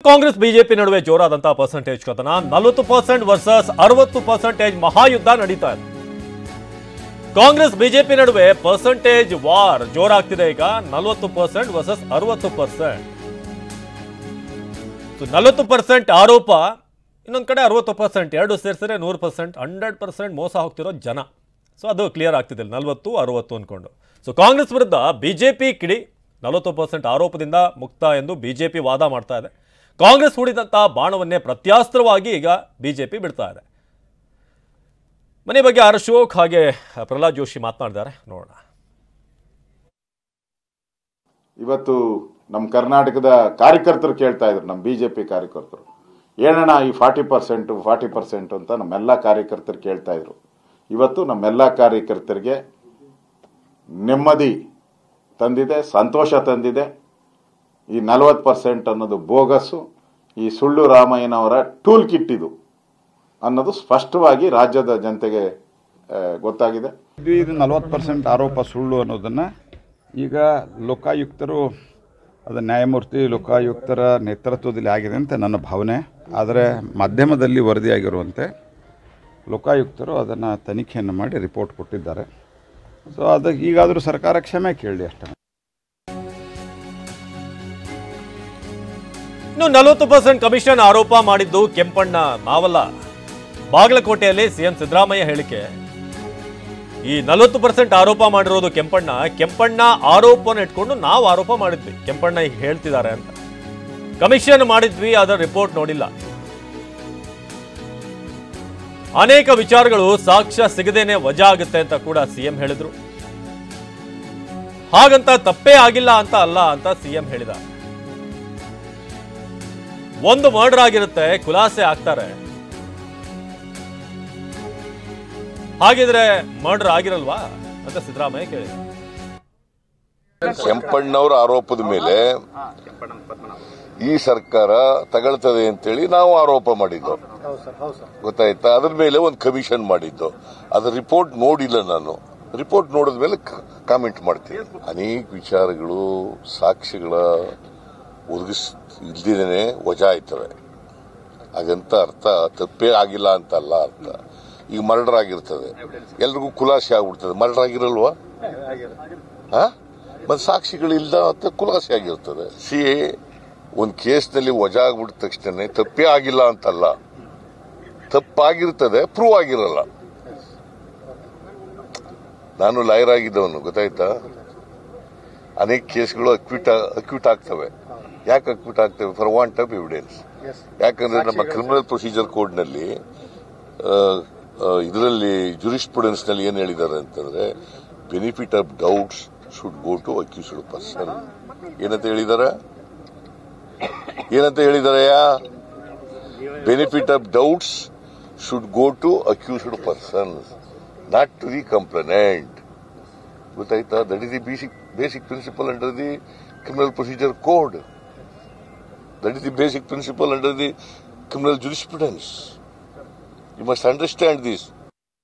Congress BJP ನಡುವೆ ಜೋರಾದಂತಹ percentage ಕದನ 40% versus 60% ಮಹಾಯುದ್ಧ ನಡೀತಾ ಇದೆ. ಕಾಂಗ್ರೆಸ್ ಬಿಜೆಪಿ ನಡುವೆ ಪರ್ಸೆಂಟೇಜ್ ವಾರ್ ಜೋರಾಗ್ತಿದೆ. ಈಗ 40% ವರ್ಸಸ್ 60%. 40% ಆರೋಪ, ಇನ್ನೊಂದು ಕಡೆ 60%, ಎರಡು ಸೇರಿಸಿದ್ರೆ 100%, 100% ಮೋಸ ಹೋಗ್ತಿರೋ ಜನ. ಸೊ ಅದು ಕ್ಲಿಯರ್ ಆಗ್ತಿದೆ 40-60 ಅನ್ಕೊಂಡು. ಸೊ ಕಾಂಗ್ರೆಸ್ ವಿರುದ್ಧ ಬಿಜೆಪಿ ಕಿಡಿ 40% ಆರೋಪದಿಂದ ಮುಕ್ತ ಎಂದು ಬಿಜೆಪಿ ವಾದ ಮಾಡ್ತಾ ಇದೆ. ಕಾಂಗ್ರೆಸ್ ಹೂಡಿದಂತಹ ಬಾಣವನ್ನೇ ಪ್ರತ್ಯಾಸ್ತ್ರವಾಗಿ ಈಗ ಬಿಜೆಪಿ ಬಿಡ್ತಾ ಇದೆ. ಮನೆ ಬಗ್ಗೆ ಅಶೋಕ್ ಹಾಗೆ ಪ್ರಹ್ಲಾದ್ ಜೋಶಿ ಮಾತನಾಡಿದ್ದಾರೆ, ನೋಡೋಣ. ಇವತ್ತು ನಮ್ಮ ಕರ್ನಾಟಕದ ಕಾರ್ಯಕರ್ತರು ಕೇಳ್ತಾ ಇದ್ರು, ನಮ್ಮ ಬಿಜೆಪಿ ಕಾರ್ಯಕರ್ತರು, ಏನಣ್ಣ ಈ 40% ಅಂತ ನಮ್ಮೆಲ್ಲ ಕಾರ್ಯಕರ್ತರು ಕೇಳ್ತಾ ಇದ್ರು. ಇವತ್ತು ನಮ್ಮೆಲ್ಲ ಕಾರ್ಯಕರ್ತರಿಗೆ ನೆಮ್ಮದಿ ತಂದಿದೆ, ಸಂತೋಷ ತಂದಿದೆ. ಈ 40% ಅನ್ನೋದು ಬೋಗಸ್ಸು, ಈ ಸುಳ್ಳು ರಾಮಯ್ಯನವರ ಟೂಲ್ ಕಿಟ್ ಇದು ಅನ್ನೋದು ಸ್ಪಷ್ಟವಾಗಿ ರಾಜ್ಯದ ಜನತೆಗೆ ಗೊತ್ತಾಗಿದೆ. ಇದು 40% ಆರೋಪ ಸುಳ್ಳು ಅನ್ನೋದನ್ನ ಈಗ ಲೋಕಾಯುಕ್ತರು, ಅದು ನ್ಯಾಯಮೂರ್ತಿ ಲೋಕಾಯುಕ್ತರ ನೇತೃತ್ವದಲ್ಲಿ ಆಗಿದೆ ಅಂತ ನನ್ನ ಭಾವನೆ. ಆದರೆ ಮಾಧ್ಯಮದಲ್ಲಿ ವರದಿಯಾಗಿರುವಂತೆ ಲೋಕಾಯುಕ್ತರು ಅದನ್ನು ತನಿಖೆಯನ್ನು ಮಾಡಿ ರಿಪೋರ್ಟ್ ಕೊಟ್ಟಿದ್ದಾರೆ. ಸೊ ಅದಕ್ಕೆ ಈಗಾದರೂ ಸರ್ಕಾರ ಕ್ಷಮೆ ಕೇಳಲಿ ಅಷ್ಟೇ. ಇನ್ನು 40% ಕಮಿಷನ್ ಆರೋಪ ಮಾಡಿದ್ದು ಕೆಂಪಣ್ಣ ನಾವಲ್ಲ. ಬಾಗಲಕೋಟೆಯಲ್ಲಿ ಸಿಎಂ ಸಿದ್ದರಾಮಯ್ಯ ಹೇಳಿಕೆ, ಈ 40% ಆರೋಪ ಮಾಡಿರೋದು ಕೆಂಪಣ್ಣ ಆರೋಪನ ಇಟ್ಕೊಂಡು ನಾವು ಆರೋಪ ಮಾಡಿದ್ವಿ, ಕೆಂಪಣ್ಣ ಈಗ ಹೇಳ್ತಿದ್ದಾರೆ ಅಂತ. ಕಮಿಷನ್ ಮಾಡಿದ್ವಿ, ಅದರ ರಿಪೋರ್ಟ್ ನೋಡಿಲ್ಲ. ಅನೇಕ ವಿಚಾರಗಳು ಸಾಕ್ಷ್ಯ ಸಿಗದೇನೆ ವಜಾ ಆಗುತ್ತೆ ಅಂತ ಕೂಡ ಸಿಎಂ ಹೇಳಿದ್ರು. ಹಾಗಂತ ತಪ್ಪೇ ಆಗಿಲ್ಲ ಅಂತ ಅಲ್ಲ ಅಂತ ಸಿಎಂ ಹೇಳಿದ. ಒಂದು ಮರ್ಡರ್ ಆಗಿರುತ್ತೆ, ಖುಲಾಸೆ ಆಗ್ತಾರೆ. ಹಾಗಿದ್ರೆ ಮರ್ಡರ್ ಆಗಿರಲ್ವಾ ಅಂತ ಸಿದ್ದರಾಮಯ್ಯ ಕೇಳಿದ್ರು. ಕೆಂಪಣ್ಣವರ ಆರೋಪದ ಮೇಲೆ ಈ ಸರ್ಕಾರ ತಗೊಳ್ತದೆ ಅಂತೇಳಿ ನಾವು ಆರೋಪ ಮಾಡಿದ್ದು, ಗೊತ್ತಾಯ್ತಾ? ಅದ್ರ ಮೇಲೆ ಒಂದು ಕಮಿಷನ್ ಮಾಡಿದ್ದು. ಅದ್ರ ರಿಪೋರ್ಟ್ ನೋಡಿಲ್ಲ ನಾನು. ರಿಪೋರ್ಟ್ ನೋಡಿದ ಮೇಲೆ ಕಾಮೆಂಟ್ ಮಾಡ್ತೀನಿ. ಅನೇಕ ವಿಚಾರಗಳು ಸಾಕ್ಷಿಗಳ ಇಲ್ದೇನೆ ವಜಾ ಆಯ್ತವೆ. ಹಾಗಂತ ಅರ್ಥ ತಪ್ಪೇ ಆಗಿಲ್ಲ ಅಂತ ಅಲ್ಲ ಅರ್ಥ. ಈಗ ಮರ್ಡರ್ ಆಗಿರ್ತದೆ, ಎಲ್ರಿಗೂ ಖುಲಾಸೆ ಆಗ್ಬಿಡ್ತದೆ. ಮರ್ಡರ್ ಆಗಿರಲ್ವಾ? ಮತ್ತೆ ಸಾಕ್ಷಿಗಳಿಲ್ದ ಅಂತ ಖುಲಾಸೆ ಆಗಿರ್ತದೆ. ಒಂದು ಕೇಸ್ನಲ್ಲಿ ವಜಾ ಆಗ್ಬಿಟ್ಟ ತಕ್ಷಣ ತಪ್ಪೇ ಆಗಿಲ್ಲ ಅಂತಲ್ಲ, ತಪ್ಪಾಗಿರ್ತದೆ, ಪ್ರೂವ್ ಆಗಿರಲ್ಲ. ನಾನು ಲಾಯರ್ ಆಗಿದ್ದವನು, ಗೊತ್ತಾಯ್ತಾ? ಅನೇಕ ಕೇಸ್ಗಳು ಅಕ್ಯೂಟ್ ಆಗ್ತವೆ. ಯಾಕೆ ಅಕ್ಯೂಟ್ ಆಗ್ತವೆ? For want of evidence. ಯಾಕಂದ್ರೆ ನಮ್ಮ ಕ್ರಿಮಿನಲ್ ಪ್ರೊಸೀಜರ್ ಕೋಡ್ನಲ್ಲಿ ಇದರಲ್ಲಿ ಜುರಿಸ್ಪ್ರುಡೆನ್ಸ್ ನಲ್ಲಿ ಏನ್ ಹೇಳಿದ್ದಾರೆ ಅಂತಂದ್ರೆ, benefit of doubts should go to accused person. ಏನಂತ ಹೇಳಿದ್ದಾರೆ? Benefit of doubts should go to accused person, not to the complainant. ಗೊತ್ತಾಯ್ತಾ? That is the basic principle under the criminal procedure code. That is the basic principle under the criminal jurisprudence. You must understand this.